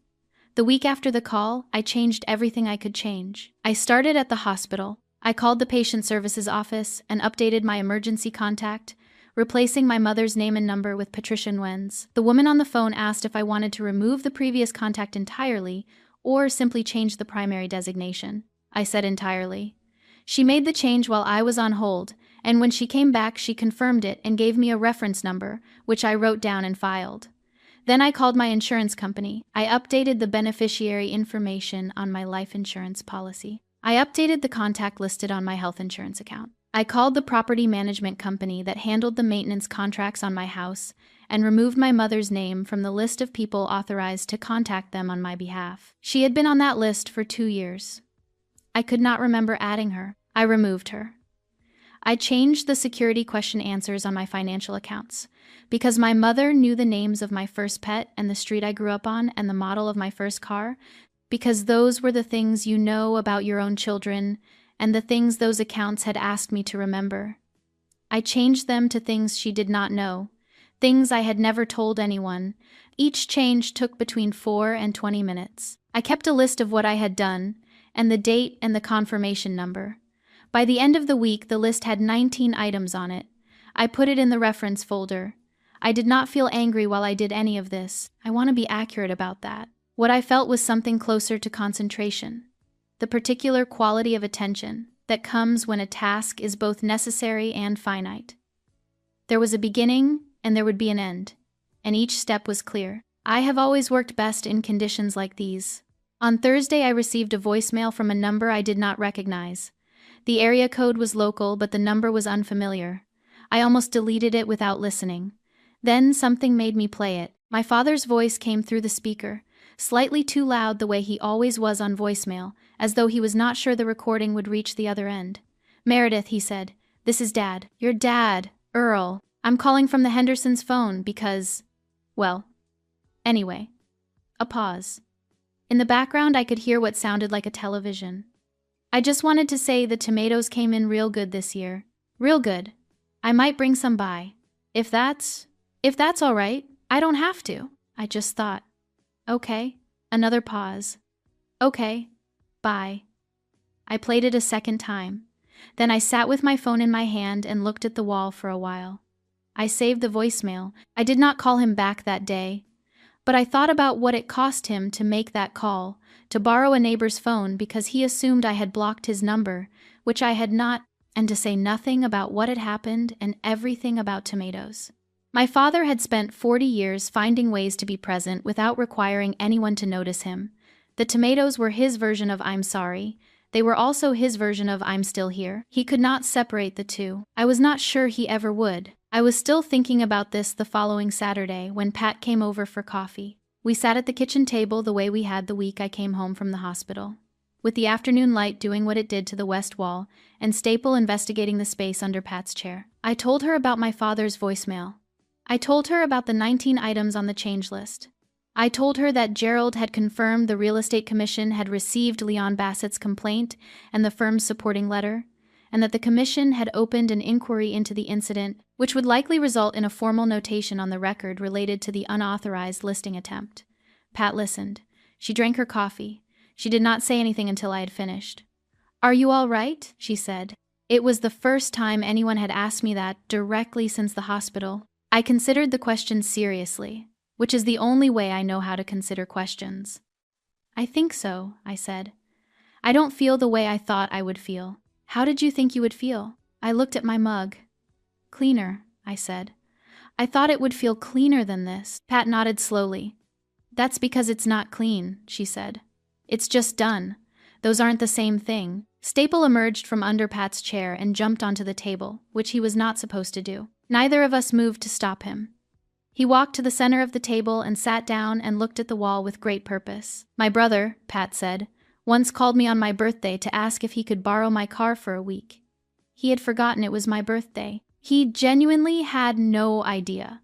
B: The week after the call, I changed everything I could change. I started at the hospital. I called the patient services office and updated my emergency contact, replacing my mother's name and number with Patricia Nguyen's. The woman on the phone asked if I wanted to remove the previous contact entirely or simply change the primary designation. I said entirely. She made the change while I was on hold, and when she came back, she confirmed it and gave me a reference number, which I wrote down and filed. Then I called my insurance company. I updated the beneficiary information on my life insurance policy. I updated the contact listed on my health insurance account. I called the property management company that handled the maintenance contracts on my house and removed my mother's name from the list of people authorized to contact them on my behalf. She had been on that list for 2 years. I could not remember adding her. I removed her. I changed the security question answers on my financial accounts. Because my mother knew the names of my first pet and the street I grew up on and the model of my first car, because those were the things you know about your own children and the things those accounts had asked me to remember. I changed them to things she did not know, things I had never told anyone. Each change took between 4 and 20 minutes. I kept a list of what I had done, and the date and the confirmation number. By the end of the week, the list had 19 items on it. I put it in the reference folder. I did not feel angry while I did any of this. I want to be accurate about that. What I felt was something closer to concentration, the particular quality of attention that comes when a task is both necessary and finite. There was a beginning and there would be an end, and each step was clear. I have always worked best in conditions like these. On Thursday, I received a voicemail from a number I did not recognize. The area code was local, but the number was unfamiliar. I almost deleted it without listening. Then something made me play it. My father's voice came through the speaker, slightly too loud the way he always was on voicemail, as though he was not sure the recording would reach the other end. "Meredith," he said, "this is Dad." "Your dad, Earl. I'm calling from the Hendersons' phone because, well, anyway." A pause. In the background, I could hear what sounded like a television. "I just wanted to say the tomatoes came in real good this year. Real good. I might bring some by. If that's all right, I don't have to." I just thought. Okay. Another pause. Okay. Bye. I played it a second time. Then I sat with my phone in my hand and looked at the wall for a while. I saved the voicemail. I did not call him back that day. But I thought about what it cost him to make that call, to borrow a neighbor's phone because he assumed I had blocked his number, which I had not, and to say nothing about what had happened and everything about tomatoes. My father had spent 40 years finding ways to be present without requiring anyone to notice him. The tomatoes were his version of "I'm sorry." They were also his version of "I'm still here." He could not separate the two. I was not sure he ever would. I was still thinking about this the following Saturday when Pat came over for coffee. We sat at the kitchen table the way we had the week I came home from the hospital, with the afternoon light doing what it did to the west wall and Staple investigating the space under Pat's chair. I told her about my father's voicemail. I told her about the 19 items on the change list. I told her that Gerald had confirmed the Real Estate Commission had received Leon Bassett's complaint and the firm's supporting letter, and that the commission had opened an inquiry into the incident, which would likely result in a formal notation on the record related to the unauthorized listing attempt. Pat listened. She drank her coffee. She did not say anything until I had finished. "Are you all right?" she said. It was the first time anyone had asked me that directly since the hospital. I considered the question seriously, which is the only way I know how to consider questions. "I think so," I said. "I don't feel the way I thought I would feel." "How did you think you would feel?" I looked at my mug. "Cleaner," I said. "I thought it would feel cleaner than this." Pat nodded slowly. "That's because it's not clean," she said. "It's just done. Those aren't the same thing." Staple emerged from under Pat's chair and jumped onto the table, which he was not supposed to do. Neither of us moved to stop him. He walked to the center of the table and sat down and looked at the wall with great purpose. "My brother," Pat said, "once called me on my birthday to ask if he could borrow my car for a week. He had forgotten it was my birthday. He genuinely had no idea.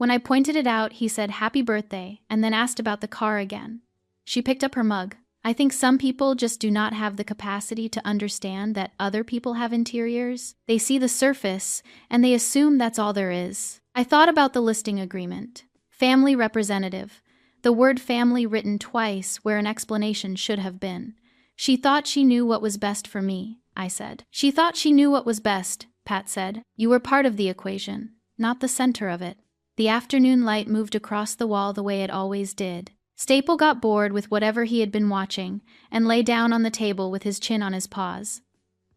B: When I pointed it out, he said happy birthday and then asked about the car again. She picked up her mug. I think some people just do not have the capacity to understand that other people have interiors. They see the surface, and they assume that's all there is. I thought about the listing agreement. Family representative. The word family written twice where an explanation should have been. She thought she knew what was best for me, I said. She thought she knew what was best, Pat said. You were part of the equation, not the center of it. The afternoon light moved across the wall the way it always did. Staple got bored with whatever he had been watching and lay down on the table with his chin on his paws.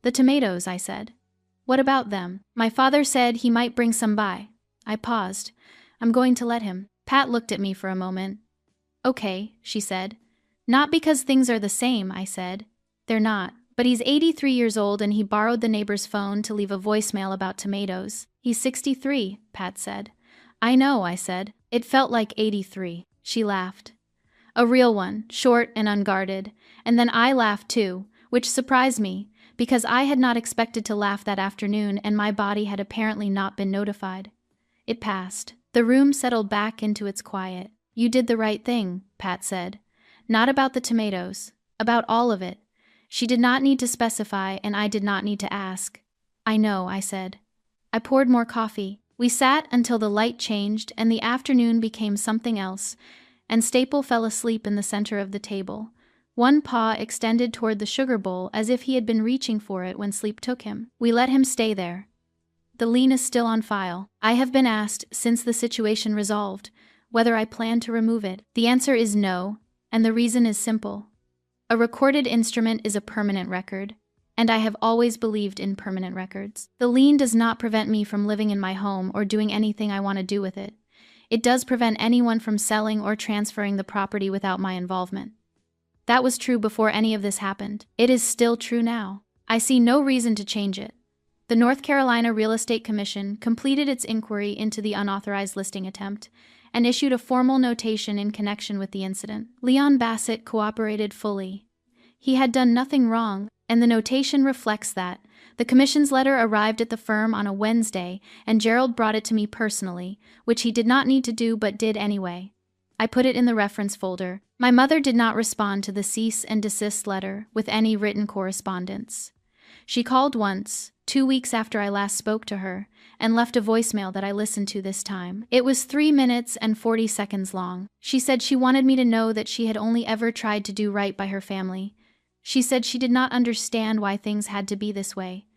B: The tomatoes, I said. What about them? My father said he might bring some by. I paused. I'm going to let him. Pat looked at me for a moment. Okay, she said. Not because things are the same, I said. They're not. But he's 83 years old and he borrowed the neighbor's phone to leave a voicemail about tomatoes. He's 63, Pat said. I know, I said. It felt like 83. She laughed. A real one, short and unguarded, and then I laughed too, which surprised me, because I had not expected to laugh that afternoon and my body had apparently not been notified. It passed. The room settled back into its quiet. You did the right thing, Pat said. Not about the tomatoes, about all of it. She did not need to specify and I did not need to ask. I know, I said. I poured more coffee. We sat until the light changed and the afternoon became something else, and Staple fell asleep in the center of the table, one paw extended toward the sugar bowl as if he had been reaching for it when sleep took him. We let him stay there. The lien is still on file. I have been asked, since the situation resolved, whether I plan to remove it. The answer is no, and the reason is simple. A recorded instrument is a permanent record, and I have always believed in permanent records. The lien does not prevent me from living in my home or doing anything I want to do with it. It does prevent anyone from selling or transferring the property without my involvement. That was true before any of this happened. It is still true now. I see no reason to change it. The North Carolina Real Estate Commission completed its inquiry into the unauthorized listing attempt and issued a formal notation in connection with the incident. Leon Bassett cooperated fully. He had done nothing wrong, and the notation reflects that. The commission's letter arrived at the firm on a Wednesday, and Gerald brought it to me personally, which he did not need to do but did anyway. I put it in the reference folder. My mother did not respond to the cease and desist letter with any written correspondence. She called once, 2 weeks after I last spoke to her, and left a voicemail that I listened to this time. It was 3 minutes and 40 seconds long. She said she wanted me to know that she had only ever tried to do right by her family. She said she did not understand why things had to be this way.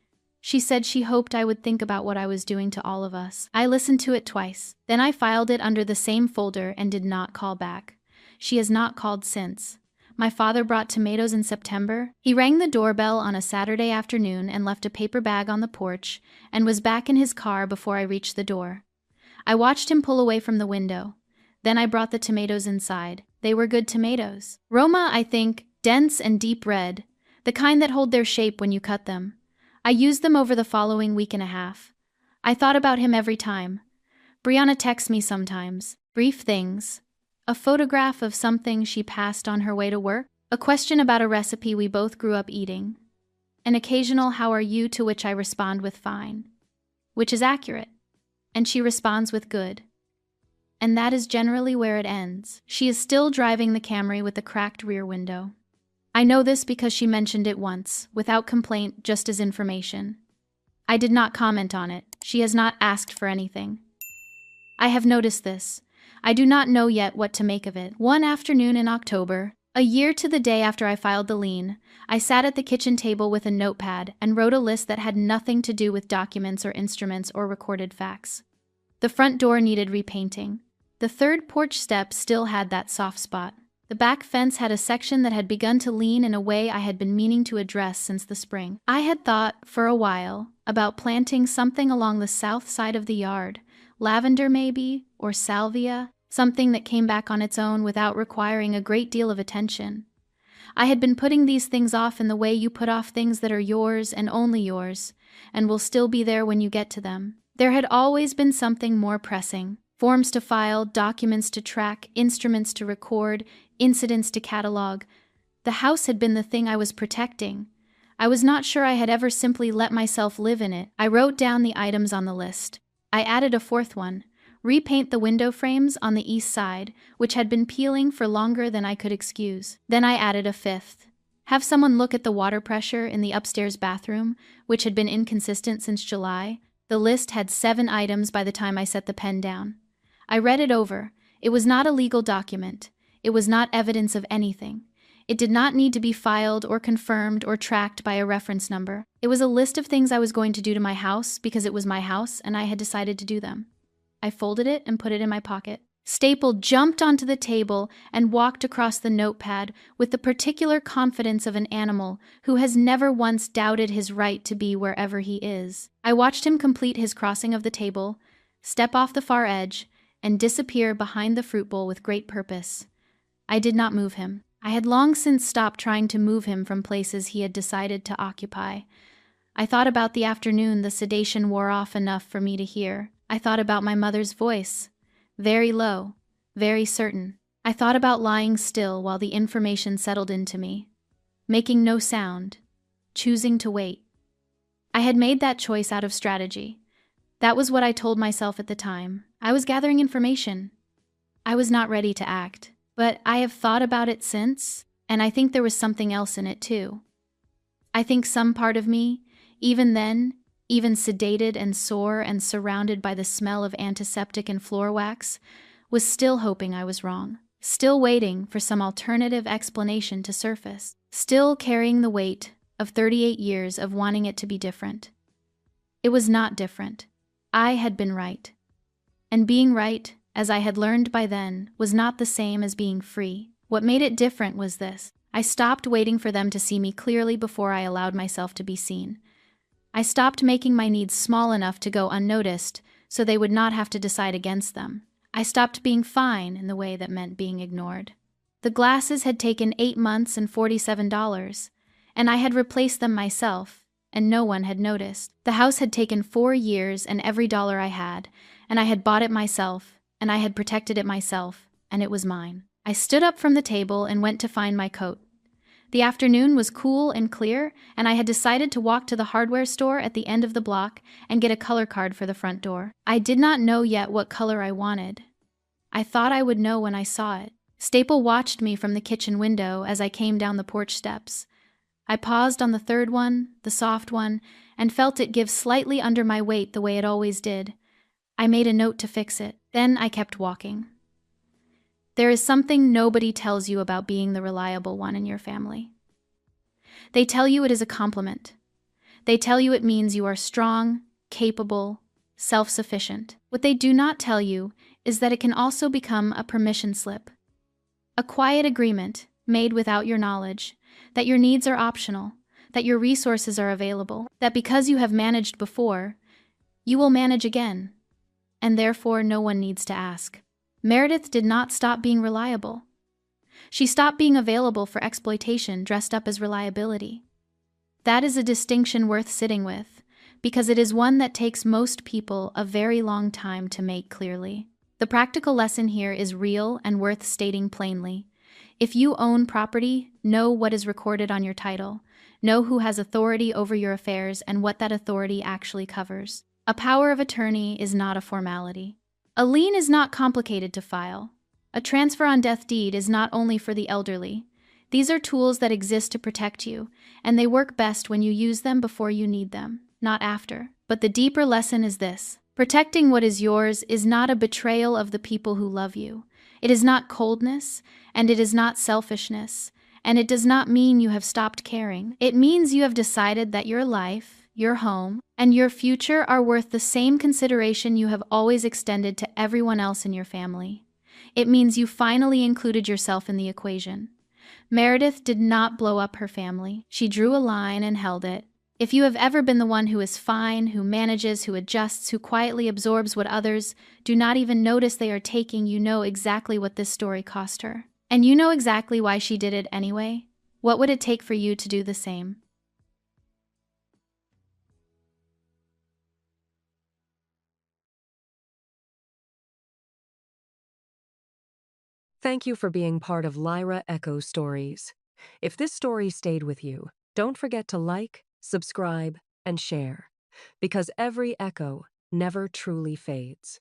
B: She said she hoped I would think about what I was doing to all of us. I listened to it twice. Then I filed it under the same folder and did not call back. She has not called since. My father brought tomatoes in September. He rang the doorbell on a Saturday afternoon and left a paper bag on the porch and was back in his car before I reached the door. I watched him pull away from the window. Then I brought the tomatoes inside. They were good tomatoes. Roma, I think, dense and deep red, the kind that hold their shape when you cut them. I used them over the following week and a half. I thought about him every time. Brianna texts me sometimes. Brief things. A photograph of something she passed on her way to work. A question about a recipe we both grew up eating. An occasional "how are you?" to which I respond with "fine," which is accurate. And she responds with "good." And that is generally where it ends. She is still driving the Camry with the cracked rear window. I know this because she mentioned it once, without complaint, just as information. I did not comment on it. She has not asked for anything. I have noticed this. I do not know yet what to make of it. One afternoon in October, a year to the day after I filed the lien, I sat at the kitchen table with a notepad and wrote a list that had nothing to do with documents or instruments or recorded facts. The front door needed repainting. The third porch step still had that soft spot. The back fence had a section that had begun to lean in a way I had been meaning to address since the spring. I had thought, for a while, about planting something along the south side of the yard, lavender maybe, or salvia, something that came back on its own without requiring a great deal of attention. I had been putting these things off in the way you put off things that are yours and only yours, and will still be there when you get to them. There had always been something more pressing. Forms to file, documents to track, instruments to record, incidents to catalog. The house had been the thing I was protecting. I was not sure I had ever simply let myself live in it. I wrote down the items on the list. I added a fourth one, repaint the window frames on the east side, which had been peeling for longer than I could excuse. Then I added a fifth. Have someone look at the water pressure in the upstairs bathroom, which had been inconsistent since July. The list had 7 items by the time I set the pen down. I read it over. It was not a legal document. It was not evidence of anything. It did not need to be filed or confirmed or tracked by a reference number. It was a list of things I was going to do to my house because it was my house and I had decided to do them. I folded it and put it in my pocket. Staple jumped onto the table and walked across the notepad with the particular confidence of an animal who has never once doubted his right to be wherever he is. I watched him complete his crossing of the table, step off the far edge, and disappear behind the fruit bowl with great purpose. I did not move him. I had long since stopped trying to move him from places he had decided to occupy. I thought about the afternoon the sedation wore off enough for me to hear. I thought about my mother's voice, very low, very certain. I thought about lying still while the information settled into me, making no sound, choosing to wait. I had made that choice out of strategy. That was what I told myself at the time. I was gathering information. I was not ready to act. But I have thought about it since, and I think there was something else in it too. I think some part of me, even then, even sedated and sore and surrounded by the smell of antiseptic and floor wax, was still hoping I was wrong, still waiting for some alternative explanation to surface, still carrying the weight of 38 years of wanting it to be different. It was not different. I had been right. And being right, as I had learned by then, was not the same as being free. What made it different was this. I stopped waiting for them to see me clearly before I allowed myself to be seen. I stopped making my needs small enough to go unnoticed so they would not have to decide against them. I stopped being fine in the way that meant being ignored. The glasses had taken 8 months and $47, and I had replaced them myself, and no one had noticed. The house had taken 4 years and every dollar I had, and I had bought it myself, and I had protected it myself, and it was mine. I stood up from the table and went to find my coat. The afternoon was cool and clear, and I had decided to walk to the hardware store at the end of the block and get a color card for the front door. I did not know yet what color I wanted. I thought I would know when I saw it. Staple watched me from the kitchen window as I came down the porch steps. I paused on the third one, the soft one, and felt it give slightly under my weight the way it always did. I made a note to fix it. Then I kept walking. There is something nobody tells you about being the reliable one in your family. They tell you it is a compliment. They tell you it means you are strong, capable, self-sufficient. What they do not tell you is that it can also become a permission slip. A quiet agreement, made without your knowledge, that your needs are optional, that your resources are available, that because you have managed before, you will manage again, and therefore no one needs to ask. Meredith did not stop being reliable. She stopped being available for exploitation dressed up as reliability. That is a distinction worth sitting with, because it is one that takes most people a very long time to make clearly. The practical lesson here is real and worth stating plainly. If you own property, know what is recorded on your title. Know who has authority over your affairs and what that authority actually covers. A power of attorney is not a formality. A lien is not complicated to file. A transfer on death deed is not only for the elderly. These are tools that exist to protect you, and they work best when you use them before you need them, not after. But the deeper lesson is this. Protecting what is yours is not a betrayal of the people who love you. It is not coldness, and it is not selfishness, and it does not mean you have stopped caring. It means you have decided that your life, your home, and your future are worth the same consideration you have always extended to everyone else in your family. It means you finally included yourself in the equation. Meredith did not blow up her family. She drew a line and held it. If you have ever been the one who is fine, who manages, who adjusts, who quietly absorbs what others do not even notice they are taking, you know exactly what this story cost her. And you know exactly why she did it anyway. What would it take for you to do the same?
A: Thank you for being part of Lyra Echo Stories. If this story stayed with you, don't forget to like, subscribe, and share, because every echo never truly fades.